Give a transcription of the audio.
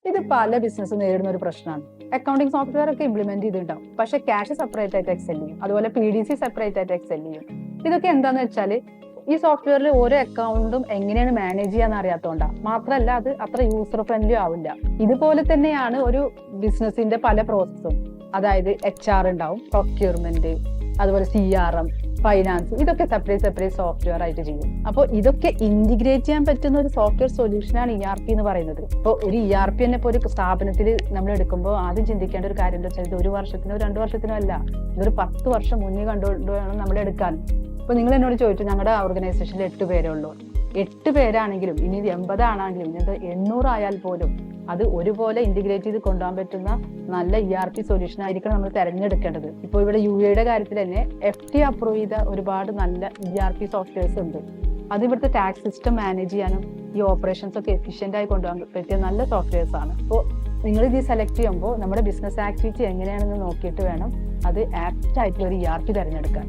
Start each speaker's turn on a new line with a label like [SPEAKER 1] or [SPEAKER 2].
[SPEAKER 1] ഇത് പല ബിസിനസ് നേരിടുന്ന ഒരു പ്രശ്നമാണ്. അക്കൗണ്ടിങ് സോഫ്റ്റ്വെയർ ഒക്കെ ഇംപ്ലിമെന്റ് ചെയ്തിട്ടുണ്ടാവും, പക്ഷെ ക്യാഷ് സെപ്പറേറ്റ് ആയിട്ട് എക്സെൽ ചെയ്യും, അതുപോലെ PDC സെപ്പറേറ്റ് ആയിട്ട് എക്സെൽ ചെയ്യും. ഇതൊക്കെ എന്താന്ന് വെച്ചാൽ ഈ സോഫ്റ്റ്വെയറിൽ ഓരോ അക്കൗണ്ടും എങ്ങനെയാണ് മാനേജ് ചെയ്യാന്ന് അറിയാത്തതുകൊണ്ടാണ്. മാത്രമല്ല അത് അത്ര യൂസർ ഫ്രണ്ട്ലി ആവില്ല. ഇതുപോലെ തന്നെയാണ് ഒരു ബിസിനസിന്റെ പല പ്രോസസ്സും. അതായത് HR ഉണ്ടാവും, പ്രൊക്യൂർമെന്റ്, അതുപോലെ CRM, ഫൈനാൻസ്, ഇതൊക്കെ സെപ്പറേറ്റ് സോഫ്റ്റ്വെയർ ആയിട്ട് ചെയ്യും. അപ്പോൾ ഇതൊക്കെ ഇന്റിഗ്രേറ്റ് ചെയ്യാൻ പറ്റുന്ന ഒരു സോഫ്റ്റ്വെയർ സൊല്യൂഷനാണ് ERP എന്ന് പറയുന്നത്. ഇപ്പോൾ ഒരു ERP തന്നെ ഇപ്പോൾ ഒരു സ്ഥാപനത്തിൽ നമ്മൾ എടുക്കുമ്പോൾ ആദ്യം ചിന്തിക്കേണ്ട ഒരു കാര്യം എന്താ വെച്ചാൽ ഇത് 1 വർഷത്തിനോ 2 വർഷത്തിനോ അല്ല, ഇതൊരു 10 വർഷം മുന്നേ കണ്ടുകൊണ്ട് വേണം നമ്മൾ എടുക്കാൻ. ഇപ്പൊ നിങ്ങൾ എന്നോട് ചോദിച്ചു ഞങ്ങളുടെ ഓർഗനൈസേഷനിൽ 8 പേരേ ഉള്ളൂ. 8 പേരാണെങ്കിലും ഇനി 80 ആണെങ്കിലും ഇനി 800 ആയാൽ പോലും അത് ഒരുപോലെ ഇന്റിഗ്രേറ്റ് ചെയ്ത് കൊണ്ടുപോകാൻ പറ്റുന്ന നല്ല ERP സൊല്യൂഷൻ ആയിരിക്കണം നമ്മൾ തിരഞ്ഞെടുക്കേണ്ടത്. ഇപ്പോൾ ഇവിടെ UAE കാര്യത്തിൽ തന്നെ FT അപ്രൂവ് ചെയ്ത ഒരുപാട് നല്ല ERP സോഫ്റ്റ്വെയർസ് ഉണ്ട്. അത് ഇവിടുത്തെ ടാക്സ് സിസ്റ്റം മാനേജ് ചെയ്യാനും ഈ ഓപ്പറേഷൻസ് ഒക്കെ എഫിഷ്യന്റ് ആയി കൊണ്ടുപോകാൻ പറ്റിയ നല്ല സോഫ്റ്റ്വെയർസ് ആണ്. അപ്പോൾ നിങ്ങൾ ഇത് സെലക്ട് ചെയ്യുമ്പോൾ നമ്മുടെ ബിസിനസ് ആക്ടിവിറ്റി എങ്ങനെയാണെന്ന് നോക്കിയിട്ട് വേണം അത് ആപ്റ്റ് ആയിട്ടുള്ള ഒരു ERP തിരഞ്ഞെടുക്കാൻ.